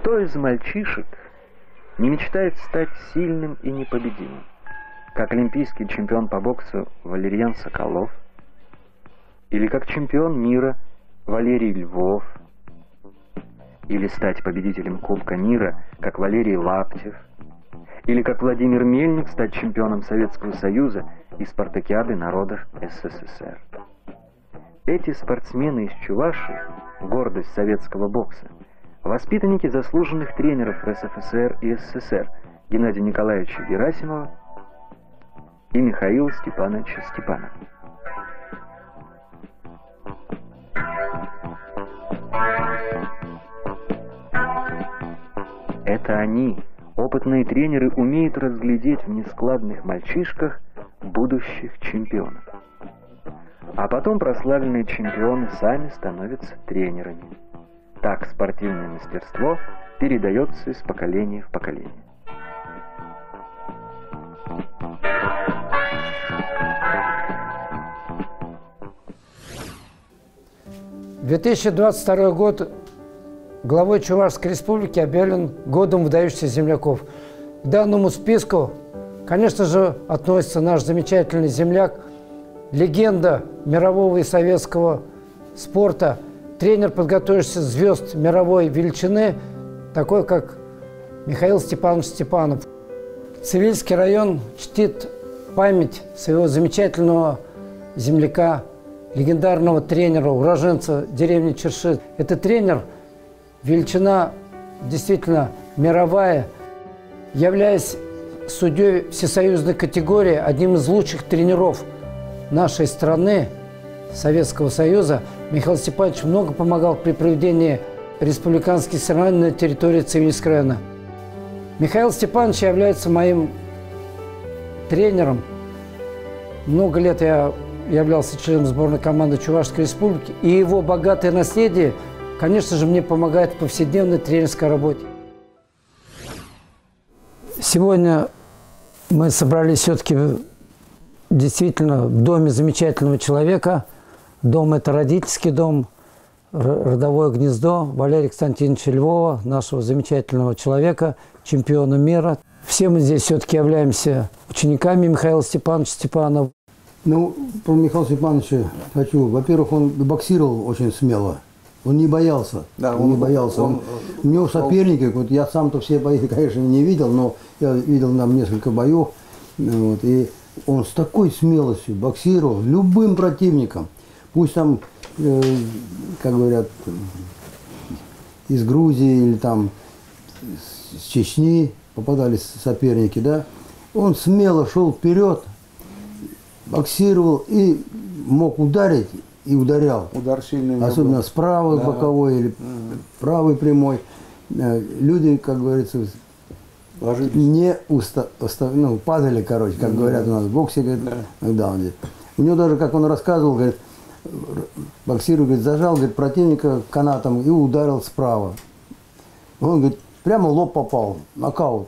Кто из мальчишек не мечтает стать сильным и непобедимым, как олимпийский чемпион по боксу Валерьян Соколов, или как чемпион мира Валерий Львов, или стать победителем Кубка мира, как Валерий Лаптев, или как Владимир Мельник стать чемпионом Советского Союза и Спартакиады народов СССР. Эти спортсмены из Чувашии, гордость советского бокса, воспитанники заслуженных тренеров РСФСР и СССР Геннадия Николаевича Герасимова и Михаила Степановича Степанова. Это они, опытные тренеры, умеют разглядеть в нескладных мальчишках будущих чемпионов. А потом прославленные чемпионы сами становятся тренерами. Так спортивное мастерство передается из поколения в поколение. В 2022 год главой Чувашской республики объявлен годом выдающихся земляков. К данному списку, конечно же, относится наш замечательный земляк, легенда мирового и советского спорта, тренер подготовившихся звезд мировой величины, такой как Михаил Степанович Степанов. Цивильский район чтит память своего замечательного земляка, легендарного тренера, уроженца деревни Черши. Это тренер, величина действительно мировая, являясь судьей всесоюзной категории, одним из лучших тренеров нашей страны, Советского Союза, Михаил Степанович много помогал при проведении республиканских соревнований на территории Цивильского района. Михаил Степанович является моим тренером. Много лет я являлся членом сборной команды Чувашской республики, и его богатое наследие, конечно же, мне помогает в повседневной тренерской работе. Сегодня мы собрались все-таки действительно в доме замечательного человека. Дом – это родительский дом, родовое гнездо Валерия Константиновича Львова, нашего замечательного человека, чемпиона мира. Все мы здесь все-таки являемся учениками Михаила Степановича Степанова. Ну, про Михаила Степановича хочу. Во-первых, он боксировал очень смело. Он не боялся. Да, он не боялся. У него соперники, вот я сам-то все бои, конечно, не видел, но я видел нам несколько боев. Вот, и он с такой смелостью боксировал любым противником. Пусть там, как говорят, из Грузии или там с Чечни попадались соперники, да. Он смело шел вперед, боксировал и мог ударить и ударял. Удар сильный. Особенно с правой боковой или правой прямой. Люди, как говорится, не падали, короче, как говорят у нас в боксе, говорит, да. У него даже, как он рассказывал, говорит, боксирует, говорит, зажал, говорит, противника канатом и ударил справа. Он, говорит, прямо в лоб попал, нокаут.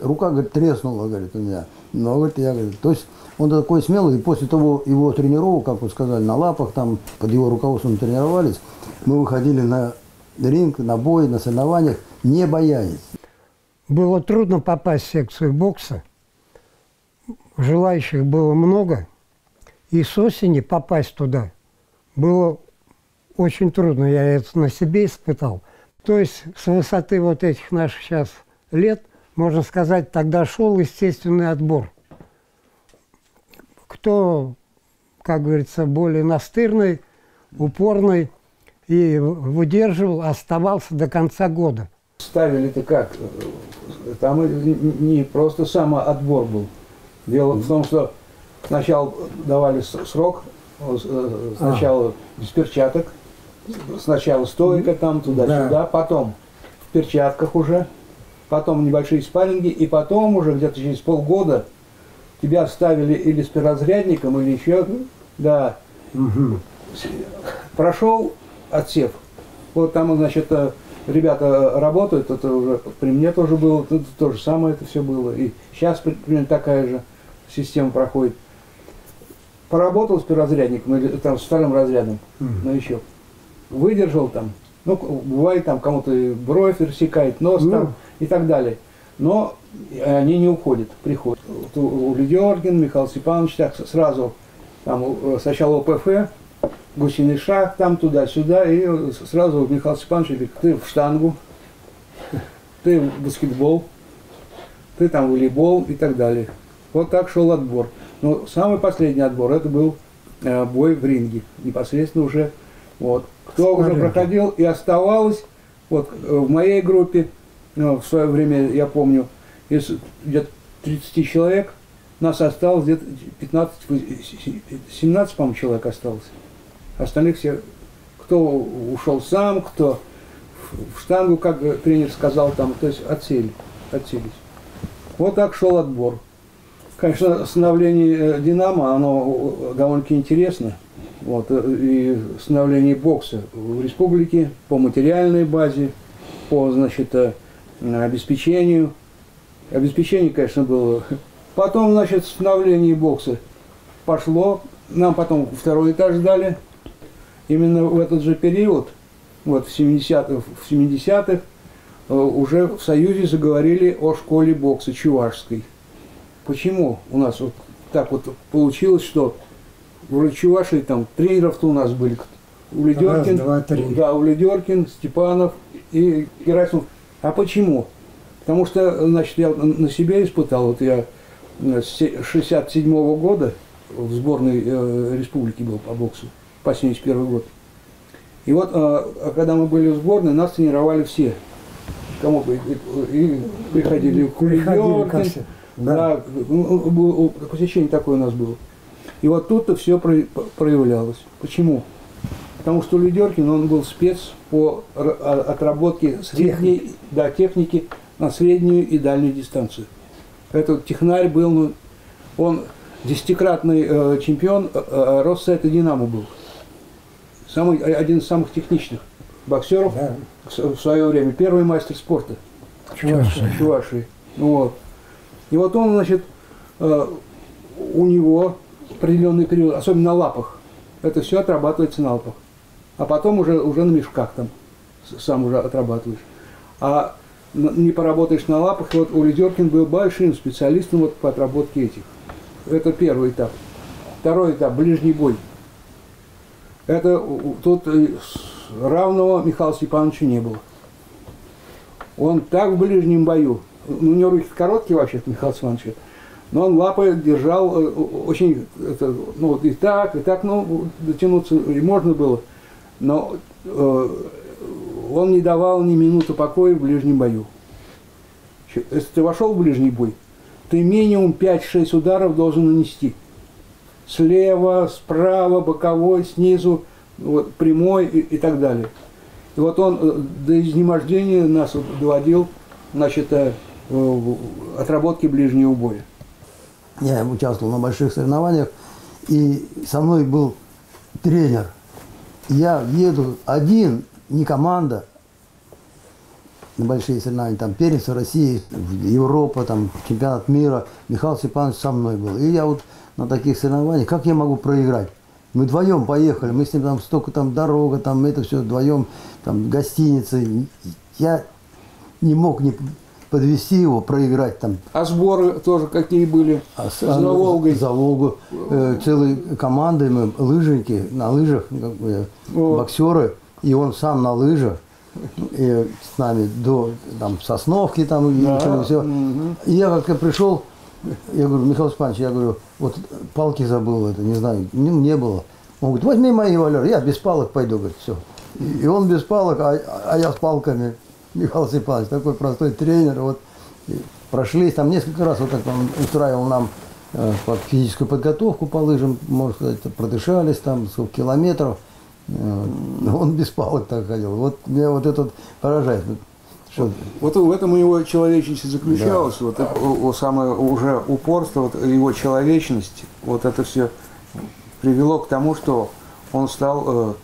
Рука, говорит, треснула, говорит, у меня. Но, говорит, я, говорит, то есть он такой смелый, и после того его тренировок, как вы сказали, на лапах, там, под его руководством тренировались, мы выходили на ринг, на бой, на соревнованиях, не боясь. Было трудно попасть в секцию бокса, желающих было много, и с осени попасть туда было очень трудно, я это на себе испытал. То есть с высоты вот этих наших сейчас лет, можно сказать, тогда шел естественный отбор. Кто, как говорится, более настырный, упорный и выдерживал, оставался до конца года. Ставили-то как? Там не просто самоотбор был. Дело в том, что сначала давали срок, сначала без перчаток, сначала стойка там, туда-сюда, потом в перчатках уже, потом небольшие спарринги, и потом уже где-то через полгода тебя ставили или с переразрядником, или еще, да. Прошел отсев. Вот там, значит, ребята работают, это уже при мне тоже было, то же самое это все было. И сейчас примерно такая же система проходит. Поработал с переразрядником или там с вторым разрядом, но еще выдержал там, Ну, бывает там кому-то бровь рассекает, нос там и так далее. Но они не уходят, приходят. Ули Дергин, Михаил Степанович так сразу, там сначала ОПФ, гусиный шаг, там туда-сюда, и сразу Михаил Степанович говорит, ты в штангу, ты в баскетбол, ты там в волейбол и так далее. Вот так шел отбор. Но самый последний отбор, это был бой в ринге, непосредственно уже. Вот. Кто уже проходил и оставалось, вот в моей группе, в свое время, я помню, из где-то 30 человек, нас осталось где-то 17, по-моему, человек осталось. Остальных все, кто ушел сам, кто в штангу, как тренер сказал, там, то есть отселись. Вот так шел отбор. Конечно, становление «Динамо», оно довольно-таки интересно. Вот, и становление бокса в республике по материальной базе, по, значит, обеспечению. Обеспечение, конечно, было. Потом, значит, становление бокса пошло. Нам потом второй этаж дали. Именно в этот же период, вот в 70-х, уже в Союзе заговорили о школе бокса чувашской. Почему у нас вот так вот получилось, что в Чувашии там тренеров-то у нас были Ули Дергин, да, Ули Дергин, Степанов и Герасимов. А почему? Потому что, значит, я на себе испытал, вот я с 67-го года в сборной республики был по боксу, по 71 год. И вот, когда мы были в сборной, нас тренировали все. Кому бы и приходили Ули Дергин, да, посещение такое у нас было. И вот тут-то все проявлялось. Почему? Потому что Ули Дергин, он был спец по отработке средней техники на среднюю и дальнюю дистанцию. Этот технарь был, ну, он 10-кратный чемпион Россета «Динамо» был. Один из самых техничных боксеров в свое время. Первый мастер спорта Чувашии. Вот. И вот он, значит, у него определенный период, особенно на лапах, это все отрабатывается на лапах. А потом уже на мешках там сам уже отрабатываешь. А не поработаешь на лапах, вот Ули Дергин был большим специалистом вот по отработке этих. Это первый этап. Второй этап – ближний бой. Это тут равного Михаила Степановича не было. Он так в ближнем бою, ну, у него руки короткие вообще, Михаил Степанович, но он лапы держал очень, ну вот и так, ну, дотянуться и можно было, но он не давал ни минуты покоя в ближнем бою. Если ты вошел в ближний бой, ты минимум 5-6 ударов должен нанести. Слева, справа, боковой, снизу, вот, прямой и так далее. И вот он до изнемождения нас доводил, значит, отработки ближнего боя. Я участвовал на больших соревнованиях, и со мной был тренер. Я еду один, не команда, на большие соревнования, там первенство России, Европа, там чемпионат мира. Михаил Степанович со мной был. И я вот на таких соревнованиях, как я могу проиграть? Мы вдвоем поехали, мы с ним там столько там дорога, там это все вдвоем, там гостиницы. Я не мог не подвести его, проиграть там. А сборы тоже какие были? За Волгой? За Волгу. Целой командой мы, лыжники, на лыжах, боксеры, и он сам на лыжах. И с нами до там, Сосновки там, и все. И я как-то пришел, я говорю, Михаил Степанович, я говорю, вот палки забыл, это не знаю, не было. Он говорит, возьми мои валеры, я без палок пойду, говорит, все. И он без палок, а я с палками. Михаил Степанович, такой простой тренер, вот прошлись там несколько раз, вот так он устраивал нам физическую подготовку по лыжам, можно сказать, продышались там, сколько километров. Он без палок так ходил. Вот меня вот это поражает. Вот в этом его человечность заключалась, да. Вот это самое уже упорство, вот его человечность, вот это все привело к тому, что он стал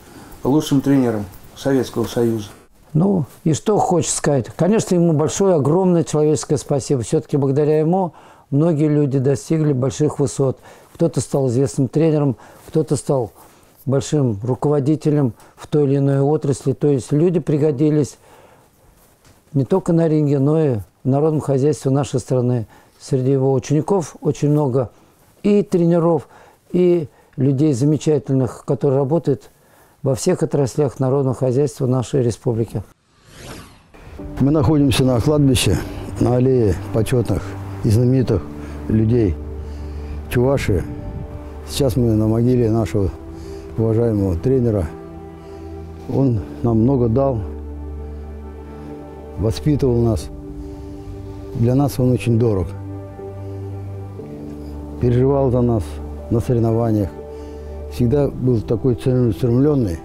лучшим тренером Советского Союза. Ну, и что хочется сказать. Конечно, ему большое, огромное человеческое спасибо. Все-таки благодаря ему многие люди достигли больших высот. Кто-то стал известным тренером, кто-то стал большим руководителем в той или иной отрасли. То есть люди пригодились не только на ринге, но и в народном хозяйстве нашей страны. Среди его учеников очень много и тренеров, и людей замечательных, которые работают во всех отраслях народного хозяйства нашей республики. Мы находимся на кладбище, на аллее почетных и знаменитых людей Чувашии. Сейчас мы на могиле нашего уважаемого тренера. Он нам много дал, воспитывал нас. Для нас он очень дорог. Переживал за нас на соревнованиях. Всегда был такой целеустремленный.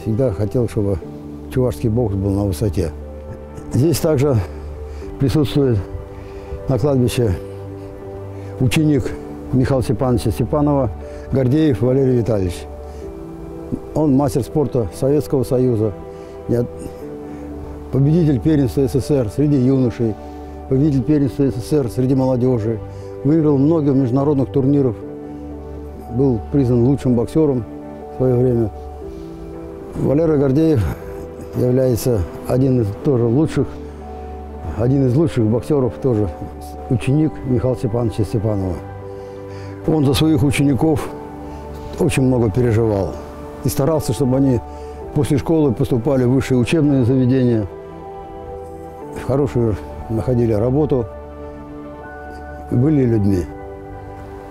Всегда хотел, чтобы чувашский бокс был на высоте. Здесь также присутствует на кладбище ученик Михаила Степановича Степанова, Гордеев Валерий Витальевич. Он мастер спорта Советского Союза, победитель первенства СССР среди юношей, победитель первенства СССР среди молодежи, выиграл много международных турниров, был признан лучшим боксером в свое время. Валерий Гордеев является один из лучших боксеров, тоже ученик Михаила Степановича Степанова. Он за своих учеников очень много переживал и старался, чтобы они после школы поступали в высшие учебные заведения, хорошую находили работу, были людьми.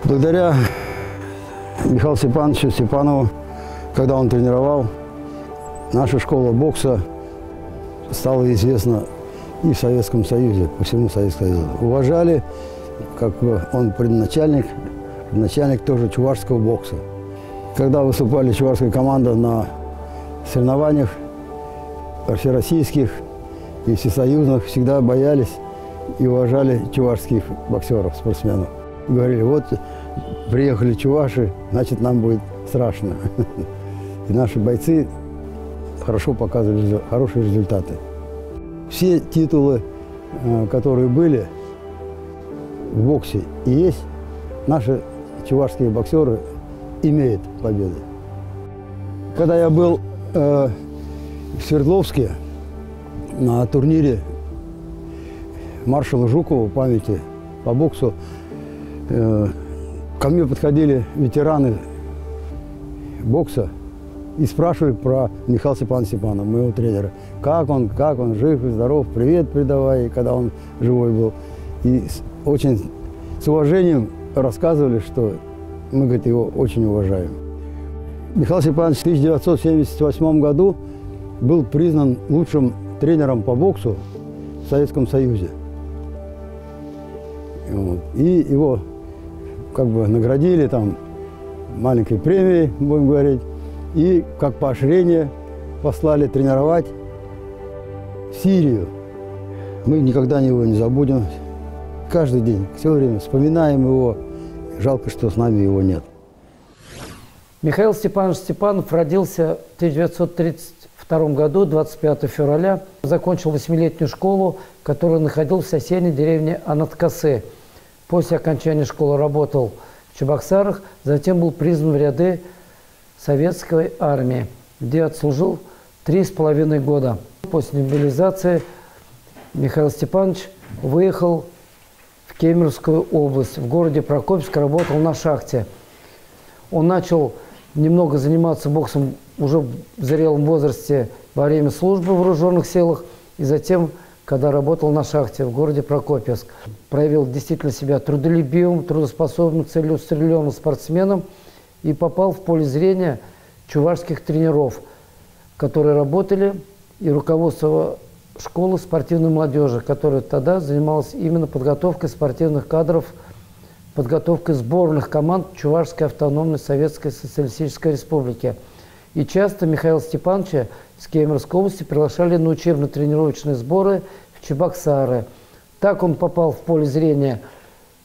Благодаря Михаилу Степановичу Степанову, когда он тренировал, наша школа бокса стала известна и в Советском Союзе, по всему Советскому Союзу. Уважали, как он начальник тоже чувашского бокса. Когда выступали чувашская команда на соревнованиях всероссийских и всесоюзных, всегда боялись и уважали чувашских боксеров, спортсменов. Говорили, вот приехали чуваши, значит, нам будет страшно. И наши бойцы хорошо показывали хорошие результаты. Все титулы, которые были в боксе и есть, наши чувашские боксеры имеют победы. Когда я был в Свердловске на турнире маршала Жукова памяти по боксу, ко мне подходили ветераны бокса и спрашивали про Михаила Степановича Степанова, моего тренера. Как он, жив и здоров, привет передавай, когда он живой был. И очень с уважением рассказывали, что мы, говорит, его очень уважаем. Михаил Степанович в 1978 году был признан лучшим тренером по боксу в Советском Союзе. И его как бы наградили там маленькой премией, будем говорить, и как поощрение послали тренировать в Сирию. Мы никогда его не забудем. Каждый день, все время вспоминаем его. Жалко, что с нами его нет. Михаил Степанович Степанов родился в 1932 году, 25 февраля. Закончил 8-летнюю школу, которая находилась в соседней деревне Анаткасы. После окончания школы работал в Чебоксарах, затем был призван в ряды советской армии, где отслужил 3,5 года. После мобилизации Михаил Степанович выехал в Кемеровскую область. В городе Прокопьевск работал на шахте. Он начал немного заниматься боксом уже в зрелом возрасте во время службы в вооруженных силах и затем, когда работал на шахте в городе Прокопьевск. Проявил действительно себя трудолюбивым, трудоспособным, целеустремленным спортсменом и попал в поле зрения чувашских тренеров, которые работали, и руководство школы спортивной молодежи, которая тогда занималась именно подготовкой спортивных кадров, подготовкой сборных команд Чувашской автономной Советской Социалистической Республики. И часто Михаила Степановича из Кемеровской области приглашали на учебно-тренировочные сборы в Чебоксары. Так он попал в поле зрения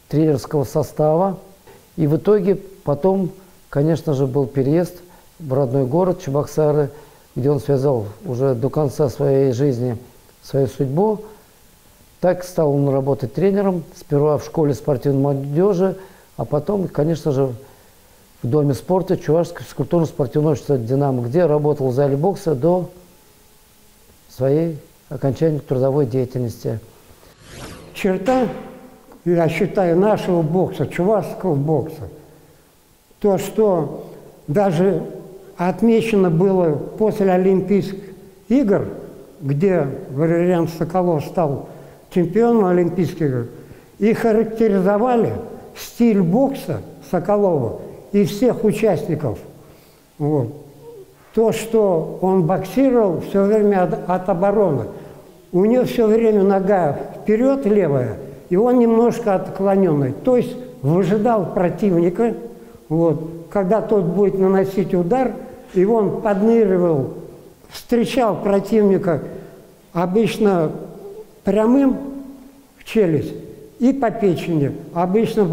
тренерского состава. И в итоге потом, конечно же, был переезд в родной город Чебоксары, где он связал уже до конца своей жизни свою судьбу. Так стал он работать тренером, сперва в школе спортивной молодежи, а потом, конечно же, в Доме спорта Чувашского физкультурно-спортивного общества «Динамо», где работал в зале бокса до своей окончания трудовой деятельности. Черта, я считаю, нашего бокса, чувашского бокса, то, что даже отмечено было после Олимпийских игр, где Валериан Соколов стал чемпионом Олимпийских игр, и характеризовали стиль бокса Соколова и всех участников. Вот. То, что он боксировал все время от обороны. У него все время нога вперед левая, и он немножко отклоненный. То есть выжидал противника, вот, когда тот будет наносить удар, и он подныривал, встречал противника обычно прямым в челюсть и по печени. Обычно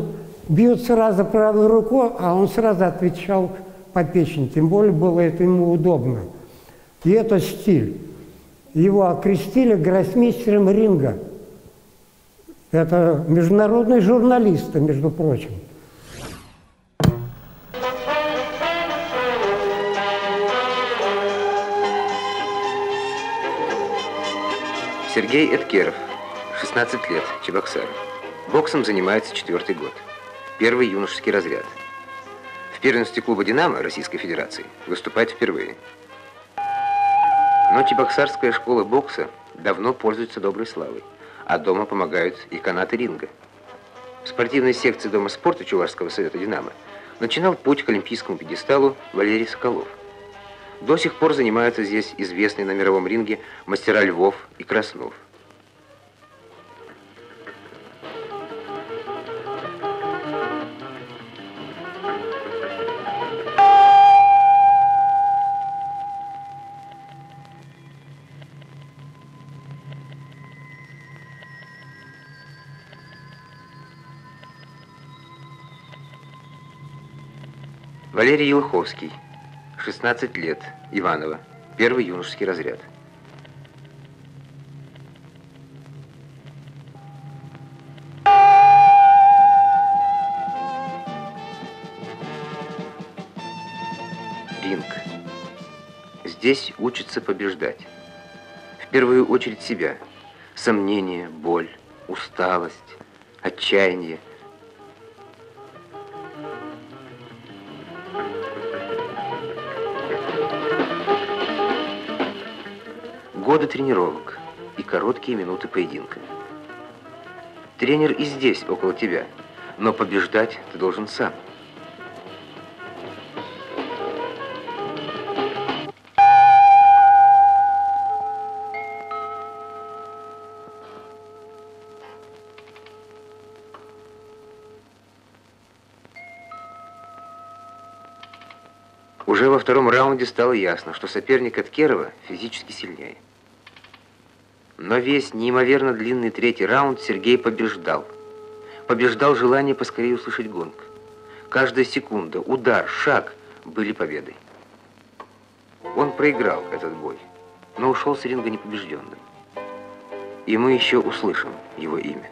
бьют сразу правой рукой, а он сразу отвечал по печени. Тем более было это ему удобно. И это стиль. Его окрестили гроссмейстером ринга. Это международные журналисты, между прочим. Сергей Эдкеров, 16 лет, Чебоксары. Боксом занимается 4-й год. Первый юношеский разряд. В первенстве клуба «Динамо» Российской Федерации выступает впервые. Но Чебоксарская школа бокса давно пользуется доброй славой, а дома помогают и канаты ринга. В спортивной секции Дома спорта Чувашского совета «Динамо» начинал путь к олимпийскому пьедесталу Валерий Соколов. До сих пор занимаются здесь известные на мировом ринге мастера Львов и Краснов. Валерий Елховский, 16 лет, Иваново, первый юношеский разряд. Ринг. Здесь учатся побеждать. В первую очередь себя. Сомнения, боль, усталость, отчаяние. Годы тренировок и короткие минуты поединка. Тренер и здесь, около тебя, но побеждать ты должен сам. Уже во втором раунде стало ясно, что соперник Эдкерова физически сильнее. Но весь неимоверно длинный третий раунд Сергей побеждал. Побеждал желание поскорее услышать гонг. Каждая секунда, удар, шаг были победой. Он проиграл этот бой, но ушел с ринга непобежденным. И мы еще услышим его имя.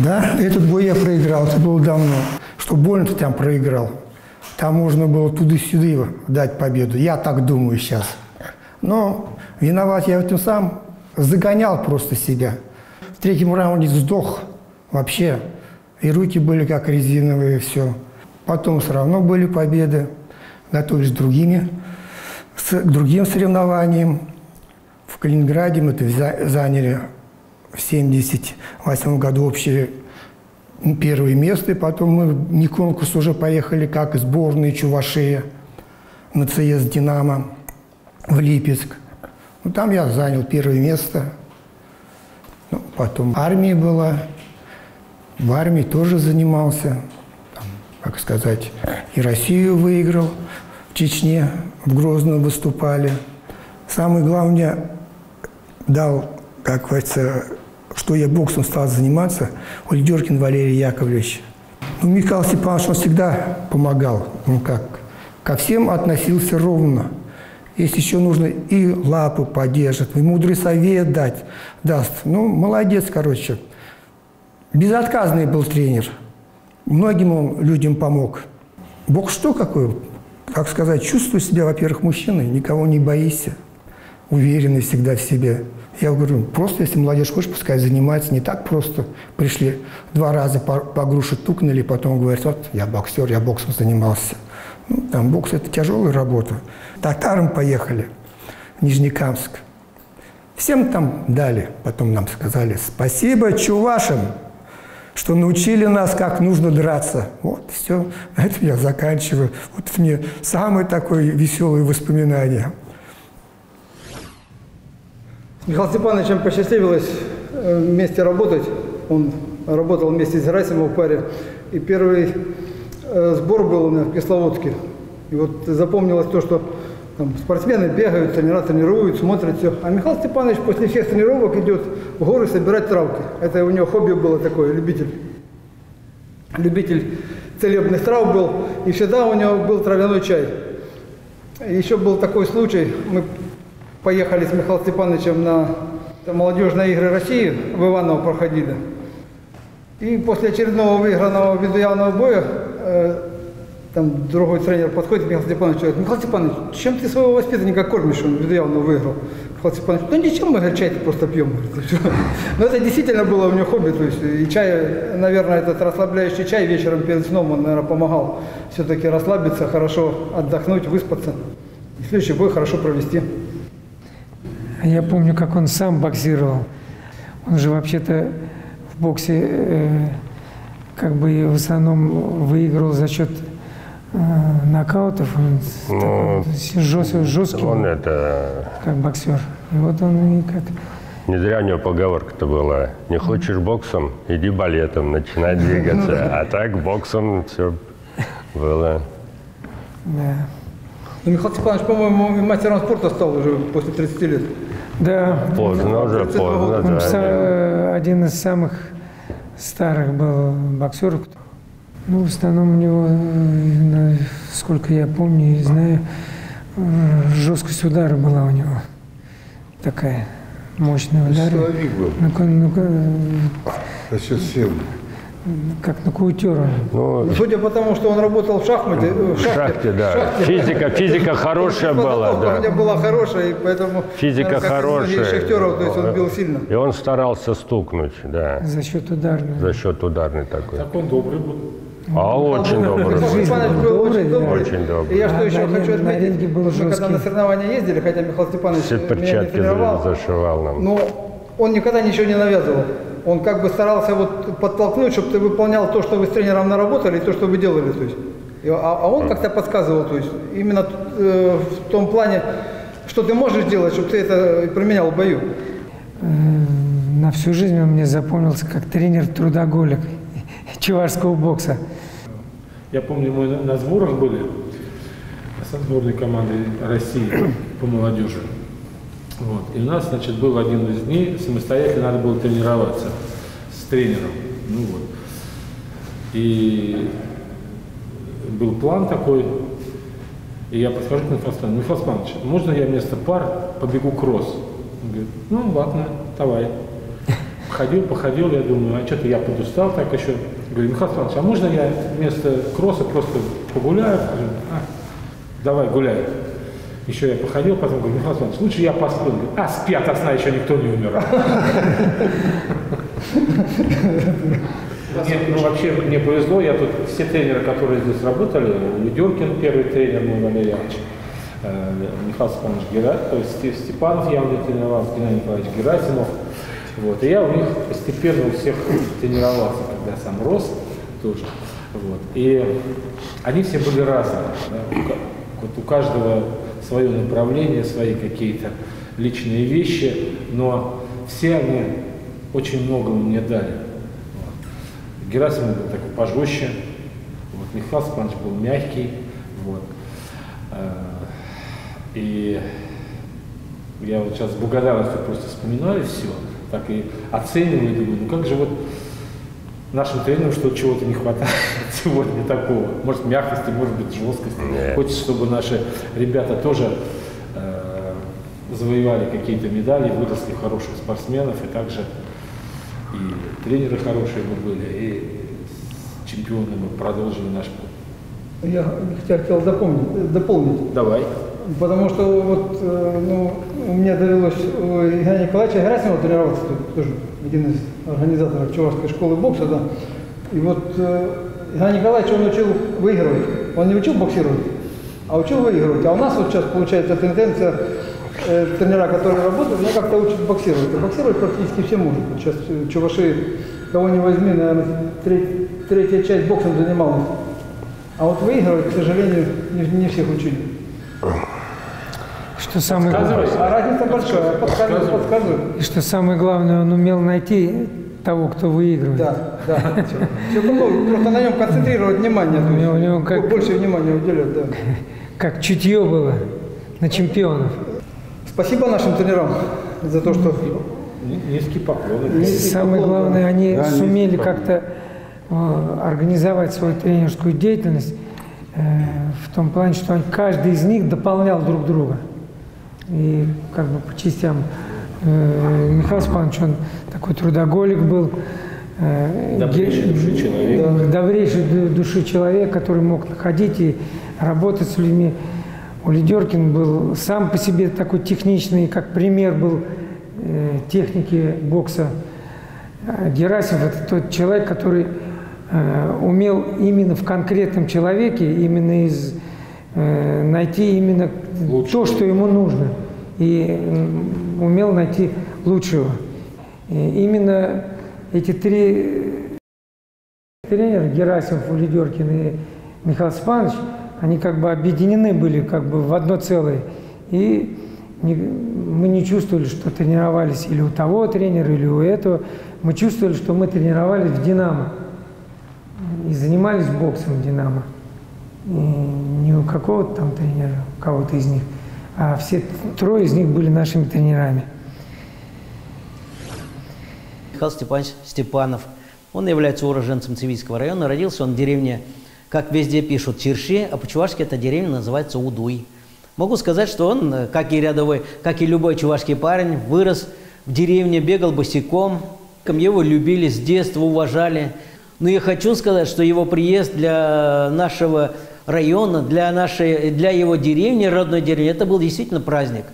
Да, этот бой я проиграл, это было давно. Что больно-то там проиграл. Там можно было туда-сюда дать победу. Я так думаю сейчас. Но виноват я в этом сам. Загонял просто себя. В третьем раунде сдох вообще. И руки были как резиновые, все. Потом все равно были победы. Готовились к другим соревнованиям. В Калининграде мы это заняли в 1978 году общее первое место, и потом мы не конкурс уже поехали, как сборные Чувашия на ЦС «Динамо» в Липецк. Ну, там я занял первое место. Ну, потом армия была, в армии тоже занимался, там, как сказать, и Россию выиграл, в Чечне, в Грозном выступали. Самое главное, дал, как говорится, что я боксом стал заниматься, Ульдеркин Валерий Яковлевич. Ну, Михаил Степанович, он всегда помогал. Ну, как ко всем относился ровно. Если еще нужно, и лапы поддержит, и мудрый совет даст. Ну, молодец, короче. Безотказный был тренер. Многим людям помог. Бог что какой? Как сказать, чувствуй себя, во-первых, мужчиной, никого не боишься, уверенный всегда в себе. Я говорю, просто если молодежь хочет, пускай занимается, не так просто. Пришли 2 раза по груше тукнули, потом говорят, вот я боксер, я боксом занимался. Ну, там бокс – это тяжелая работа. Татарам поехали, Нижнекамск. Всем там дали, потом нам сказали, спасибо чувашам, что научили нас, как нужно драться. Вот, все, на этом я заканчиваю. Вот это мне самое такое веселое воспоминание. С Михаилом Степановичем посчастливилось вместе работать. Он работал вместе с Герасимовым в паре. И первый сбор был у меня в Кисловодске. И вот запомнилось то, что там спортсмены бегают, тренера тренируют, смотрят все. А Михаил Степанович после всех тренировок идет в горы собирать травки. Это у него хобби было такое, любитель целебных трав был. И всегда у него был травяной чай. Еще был такой случай, мы поехали с Михаилом Степановичем на молодежные игры России, в Иваново проходили. И после очередного выигранного видоявного боя там другой тренер подходит к Михаилу Степановичу и говорит, Михаил Степанович, чем ты своего воспитанника кормишь, он видоявно выиграл? Михаил Степанович, ну ничем, мы говорит, чай просто пьем. Но это действительно было у него хобби, то есть и чай, наверное, этот расслабляющий чай вечером перед сном, он, наверное, помогал все-таки расслабиться, хорошо отдохнуть, выспаться, и следующий бой хорошо провести. Я помню, как он сам боксировал. Он же вообще-то в боксе как бы в основном выигрывал за счет нокаутов. Он жесткий он был, это... как боксер. И вот он и как... Не зря у него поговорка-то была. Не хочешь боксом, иди балетом, начинай двигаться. А так боксом все было. Да. Ну, Михаил Степанович, по-моему, мастером спорта стал уже после 30 лет. Да. Поздно уже, поздно. Он Да. один из самых старых был боксеров. Ну, в основном у него, сколько я помню и знаю, жесткость удара была у него такая. Мощный удар. Силовик был. За счет сил. Как нокаутер. Ну, судя по тому, что он работал в шахмате, в шахте, да. Физика хорошая была, да. У меня была хорошая, и поэтому физика хорошая. Шахтеров, то есть он бил сильно. И он старался стукнуть, да. За счет ударной. За счет ударной такой. Так он добрый был. А очень добрый. Михаил Степанович был очень добрый. Очень добрый. И я что еще хочу отметить, мы когда на соревнования ездили, хотя Михаил Степанович все меня не перчатки тренировал, зашивал нам. но он никогда ничего не навязывал. Он как бы старался вот подтолкнуть, чтобы ты выполнял то, что вы с тренером наработали, и то, что вы делали. То есть. А он как-то подсказывал, то есть именно в том плане, что ты можешь делать, чтобы ты это применял в бою. На всю жизнь он мне запомнился как тренер-трудоголик чувашского бокса. Я помню, мы на сборах были со сборной командой России по молодежи. Вот. И у нас, значит, был один из дней, самостоятельно надо было тренироваться с тренером. Ну, вот. И был план такой, и я подхожу к Михаилу Степановичу: Михаил Степанович, можно я вместо пар побегу кросс? Он говорит, ну ладно, давай. Походил, я думаю, а что-то я подустал так еще. Говорю, Михаил Степанович, а можно я вместо кросса просто погуляю? Давай, гуляй. Еще я походил, потом говорю, Михаил Степанович, лучше я посплю. А спят от сна, еще никто не умирал. Ну, вообще, мне повезло, я тут, все тренеры, которые здесь работали, Ведеркин, первый тренер мой, Валерий Иванович, Михаил Степанович Герасимов, то есть Степанов я у них тренировался, Геннадий Николаевич Герасимов. Вот, и я у них постепенно у всех тренировался, когда сам рос тоже. Вот. И они все были разные. Да? Вот у каждого свое направление, свои какие-то личные вещи, но все они очень много мне дали. Вот. Герасимов был такой пожестче, вот. Михаил Степанович был мягкий. Вот. И я вот сейчас с благодарностью просто вспоминаю все, так и оцениваю, думаю, ну как же вот нашим тренерам, что чего-то не хватает сегодня такого. Может, мягкости, может быть, жесткости. Хочется, чтобы наши ребята тоже завоевали какие-то медали, выросли в хороших спортсменов, и также и тренеры хорошие бы были, и чемпионы бы продолжили наш путь. Я хотел дополнить. Давай. Потому что вот, у меня довелось у Евгения Николаевича Герасимова тренироваться, тоже один из организаторов Чувашской школы бокса, да. И вот Евгений Николаевич, он учил выигрывать. Он не учил боксировать, а учил выигрывать. А у нас вот сейчас получается тенденция, тренера, которые работают, как-то учат боксировать. И боксировать практически все могут. Сейчас чуваши, кого не возьми, наверное, третья часть боксом занималась. А вот выигрывать, к сожалению, не всех учили. Что самое главное, а разница большая, подсказываю. И что самое главное, он умел найти того, кто выигрывает. Да. Все просто на нем концентрировать внимание, у него как, больше внимания уделять, да. Как чутье было на чемпионов. Спасибо нашим тренерам за то, что... Низкий поклон. Самое главное, они сумели как-то организовать свою тренерскую деятельность в том плане, что каждый из них дополнял друг друга. И как бы по частям Михаил Степанович, он такой трудоголик был, добрейшей души человек, который мог находить и работать с людьми. Оля Деркин был сам по себе такой техничный, как пример был техники бокса. Герасимов – это тот человек, который умел именно в конкретном человеке найти именно то, что ему нужно, и умел найти лучшего. И именно эти три тренера, Герасимов, Оля Деркин и Михаил Степанович, они как бы объединены были как бы в одно целое. И мы не чувствовали, что тренировались или у того тренера, или у этого. Мы чувствовали, что мы тренировались в «Динамо» и занимались боксом в «Динамо». И не у какого-то там тренера, у кого-то из них, а все трое из них были нашими тренерами. Михаил Степанович Степанов, он является уроженцем Цивильского района, родился он в деревне, как везде пишут, Чирши, а по-чувашски эта деревня называется Удуй. Могу сказать, что он, как и рядовой, как и любой чувашский парень, вырос в деревне, бегал босиком, его любили с детства, уважали. Но я хочу сказать, что его приезд для нашего района, для его деревни, родной деревни, это был действительно праздник.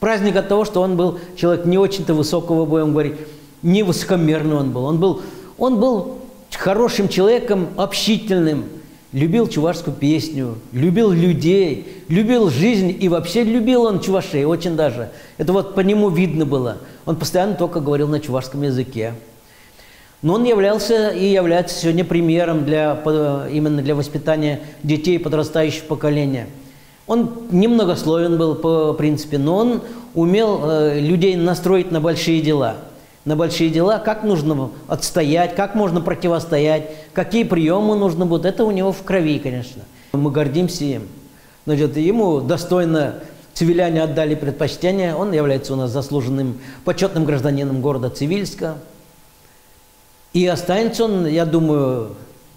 Праздник от того, что он был человек не очень-то высокого, будем говорить, не высокомерный он был. Он был хорошим человеком, общительным, любил чувашскую песню, любил людей, любил жизнь и вообще любил он чувашей, очень даже. Это вот по нему видно было. Он постоянно только говорил на чувашском языке. Но он являлся и является сегодня примером именно для воспитания детей подрастающего поколения. Он немногословен был, по принципе, но он умел людей настроить на большие дела. На большие дела, как нужно отстоять, как можно противостоять, какие приемы нужно будет. Это у него в крови, конечно. Мы гордимся им. Значит, ему достойно цивиляне отдали предпочтение. Он является у нас заслуженным почетным гражданином города Цивильска. И останется он, я думаю,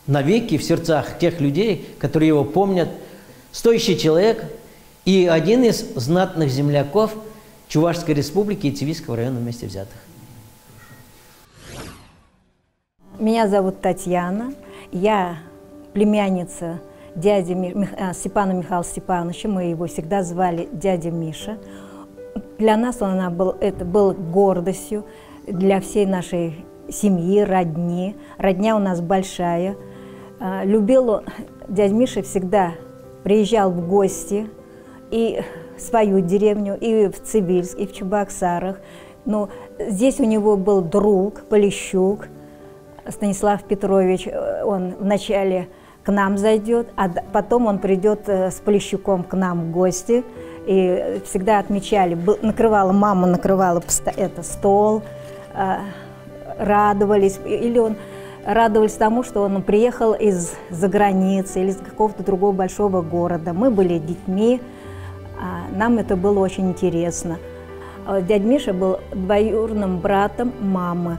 навеки в сердцах тех людей, которые его помнят. Стоящий человек и один из знатных земляков Чувашской республики и Цивильского района вместе взятых. Меня зовут Татьяна, я племянница дяди Степана Михаила Степановича, мы его всегда звали дядя Миша. Для нас это был гордостью, для всей нашей семьи, родни. Родня у нас большая. Любил дядя Миша всегда, приезжал в гости и в свою деревню, и в Цивильск, и в Чебоксарах. Но здесь у него был друг Полищук, Станислав Петрович. Он вначале к нам зайдет, а потом он придет с Полищуком к нам в гости. И всегда отмечали, мама накрывала стол, радовались. Или он радовались тому, что он приехал из-за границы или из какого-то другого большого города. Мы были детьми, нам это было очень интересно. Дядя Миша был двоюродным братом мамы.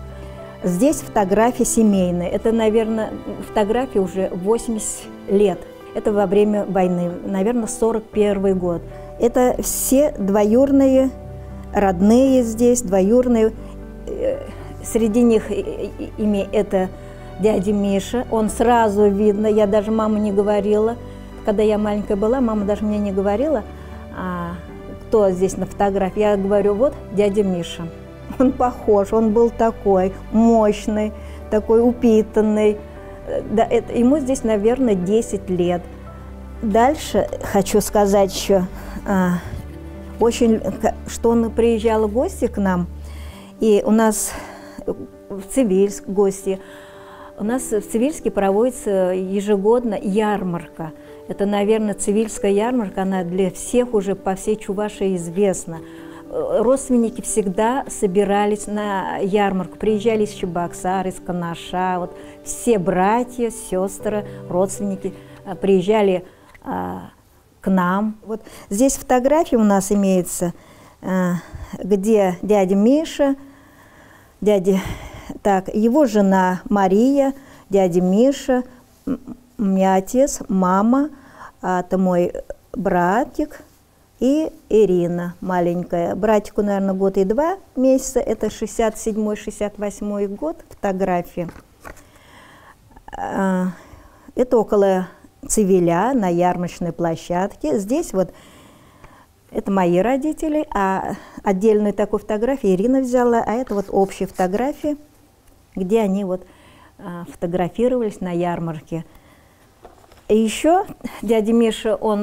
Здесь фотографии семейные. Это, наверное, фотографии уже 80 лет. Это во время войны, наверное, 41 год. Это все двоюрные, родные здесь, двоюрные. Среди них имя это дядя Миша. Он сразу видно, я даже маму не говорила. Когда я маленькая была, мама даже мне не говорила, кто здесь на фотографии. Я говорю, вот дядя Миша. Он похож, он был такой мощный, такой упитанный. Да, ему здесь, наверное, 10 лет. Дальше хочу сказать еще, что он приезжал в гости к нам, и у нас в Цивильск гости. У нас в Цивильске проводится ежегодно ярмарка. Это, наверное, Цивильская ярмарка, она для всех уже по всей Чувашии известна. Родственники всегда собирались на ярмарку, приезжали из Чебоксар, из Канаша, вот все братья, сестры, родственники приезжали к нам. Вот здесь фотографии у нас имеются, где дядя Миша, его жена Мария, дядя Миша, у меня отец, мама, это мой братик и Ирина маленькая. Братику, наверное, год и 2 месяца, это 67-68 год, фотографии. Это около Цивиля, на ярмарочной площадке. Здесь вот, это мои родители, а отдельную такую фотографию Ирина взяла, а это вот общие фотографии, где они вот фотографировались на ярмарке. И еще дядя Миша, он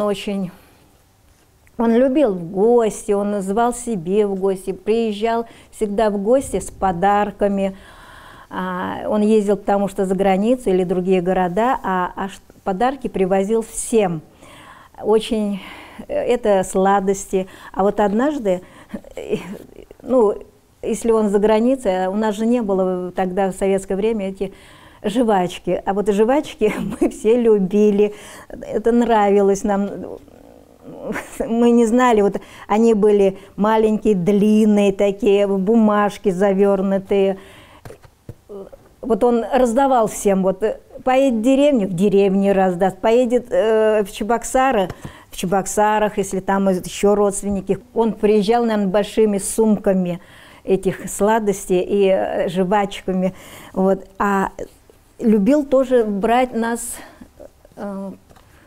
любил в гости, он звал себе в гости, приезжал всегда в гости с подарками. Он ездил, потому что за границу или другие города, а подарки привозил всем. Очень это сладости. А вот однажды, если он за границей, у нас же не было тогда в советское время эти жвачки. А вот жвачки мы все любили, это нравилось нам. Мы не знали, вот они были маленькие, длинные такие, бумажки завернутые. Вот он раздавал всем, вот поедет в деревню, в деревне раздаст, поедет в Чебоксарах, если там еще родственники. Он приезжал, наверное, большими сумками этих сладостей и жвачками. Вот. А любил тоже брать нас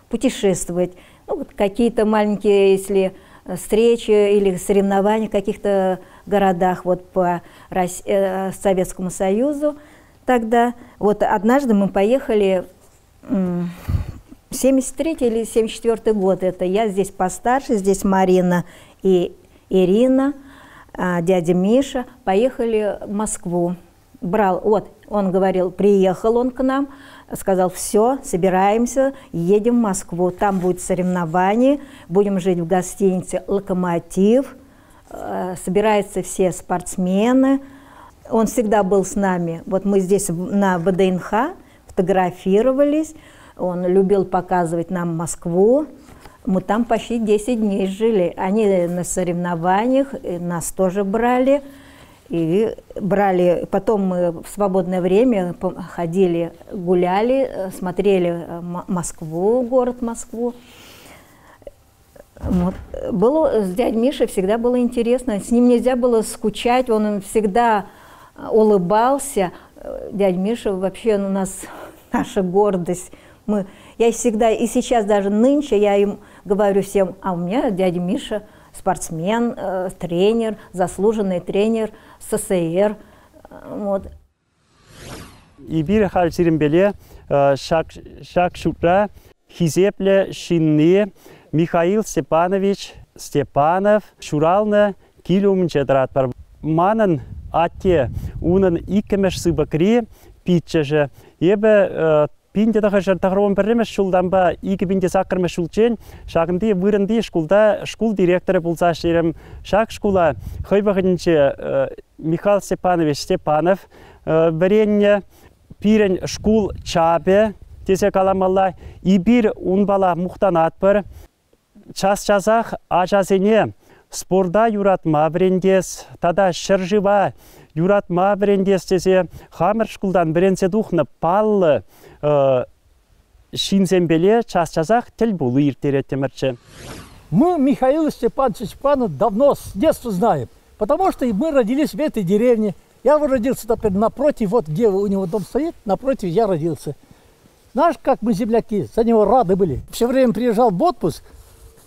путешествовать. Вот какие-то маленькие, если встречи или соревнования в каких-то городах вот по Советскому Союзу. Тогда, вот однажды мы поехали, 73 или 74 год, это я здесь постарше, здесь Марина и Ирина, дядя Миша, поехали в Москву. Он говорил, приехал он к нам, сказал, все, собираемся, едем в Москву, там будет соревнование, будем жить в гостинице «Локомотив», собираются все спортсмены. Он всегда был с нами. Вот мы здесь на ВДНХ фотографировались. Он любил показывать нам Москву. Мы там почти 10 дней жили. Они на соревнованиях, нас тоже брали. И брали. Потом мы в свободное время ходили, гуляли, смотрели Москву, город Москву. Вот. С дядей Мишей всегда было интересно. С ним нельзя было скучать. Он всегда улыбался. Дядя Миша вообще у нас наша гордость. Я всегда, и сейчас даже нынче, я им говорю всем, а у меня дядя Миша спортсмен, тренер, заслуженный тренер СССР. Вот. Ибир Хальцирмбеле, Шакшутра, Хизепле, Шинне, Михаил Степанович Степанов, Шурална, Килумчедрат, Манан, Атте, Унан Икемеш Сыбакри, Питчеже, Ебе, Пинте тахашар тахрон перемеш шулдамба ике пинте саккармеш шулчен шагынди вырынди шкулда шкул директоры булса шерем шак шкула хойбагынче Михаил Степанович Степанов беренне пирен шкул чабе тесе каламалла ибир унбала мухтанат пер час часах ажасене спорда юратма брендес, тада шыржыва юратма брендес десе, хамыр шкулдан біренсе духны паллы шинзембеле час-часах тіл болу иртереттемірчі. Мы Михаила Степановича Степанова давно, с детства знаем, потому что мы родились в этой деревне. Я родился теперь напротив, вот где у него дом стоит, напротив я родился. Знаешь, как мы земляки, за него рады были. Все время приезжал в отпуск,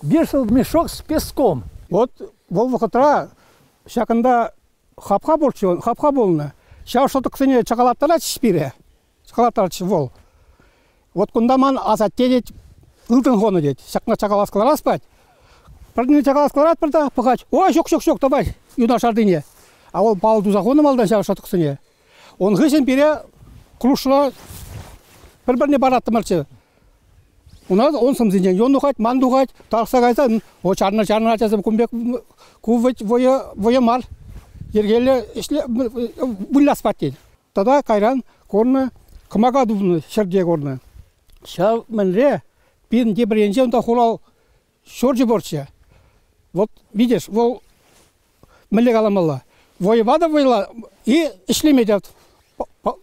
вешал мешок с песком. Вот бұл вақытра, шақында хапха болны. Шау что-то ксене чакалаттара чишпире. Чакалаттара чишвол. Вот кундаман азатте дед, ылтын хоны дед. Шақна чакаласкалар аспать. Бірдіне чакаласкалар атпырда, пығач. Ой, шок, давай, юнашардыне. А ол бал дузахоны малдан шау что-то ксене. Он ғышын бере, құлышыла, бір-біріне баратты мәрчі. Он сымзинен, он духать, ман духать, тарқса қайса, о чарна ачасым күмбек, кувыч воя мар. Ергелі бұллас паттен. Тада кайран корны, кымаға дұзыны, шырде корны. Ша мінре, бен дебіренже онда хурал шоржы борчы. Вот, видишь, ол мілік аламалла. Воевада войла и ишлемедет.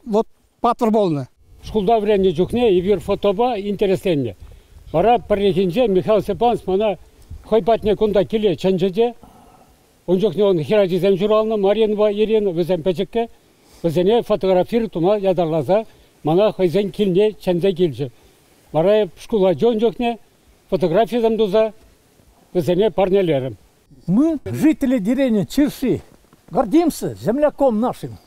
Вот патвар болны. Школда времени жүкне, и вир фотоба интересленне. Бара парекинже Михаил Степанович мана хойпатне кунда келе чанжеде. Он жүкне он хирадизем журална, Марьянова Ирина, візен печекке. Візене фотографир тума ядарлаза, мана хойзен келне чанзе келже. Бара школа жон жүкне, фотографиядам дуза, візене парнелерім. Мы, жители деревни Чирши, гордимся земляком нашим.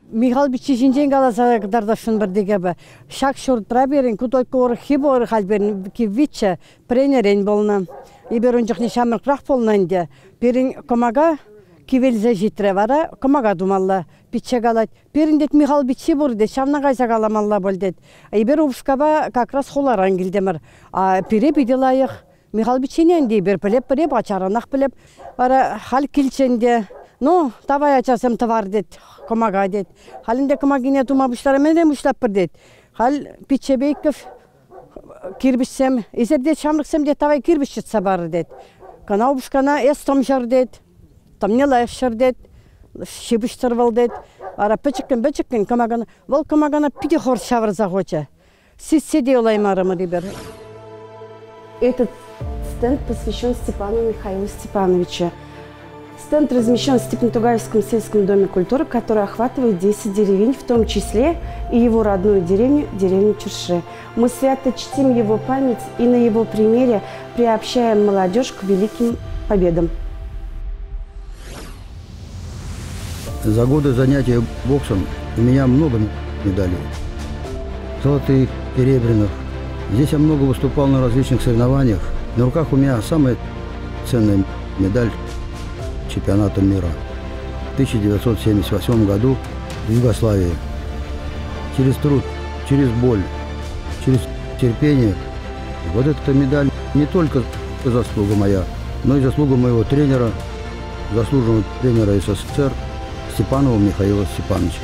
Михаил Бичижинжен галаса дардашын бірдеге бі. Шак шұртыра берін, күтойкі оры хиборы хал берін, киввиче пренерен болна. Ибер онжықны шамырқрақ болнанде. Берін комага кивелзе житре вара, комага думалла, биче галат. Берін дет Михаил Бичи бұр дет, шамна қайса галамалла бол дет. Ибер ұбышкаба как раз холаран келдемір. Пире биделайық. Михаил Бичинен дей бір білеп, ачаранақ білеп. Хал келченде. Ну, давай ачасым товар дет, комага дет. Халінде комагине тума бұштара менен бұштап бір дет. Хал пиче бейків кирбішсем, есер дет шамрықсем дет, давай кирбіш жетса бары дет. Канау бұшкана эс томшар дет, томне лайықшар дет, шибіштір бол дет. Ара пічіккен комагана, бол комагана пиде хор шавырза хоча. Сіз седе олаймарымы ребер. Этот стенд посвящен Степану Михаилу Степановичу. Стенд размещен в Степно-Тугайском сельском доме культуры, который охватывает 10 деревень, в том числе и его родную деревню, деревню Чирши. Мы свято чтим его память и на его примере приобщаем молодежь к великим победам. За годы занятия боксом у меня много медалей. Золотых, серебряных. Здесь я много выступал на различных соревнованиях. На руках у меня самая ценная медаль чемпионата мира в 1978 году в Югославии. Через труд, через боль, через терпение. Вот эта медаль не только заслуга моя, но и заслуга моего тренера, заслуженного тренера СССР Степанова Михаила Степановича.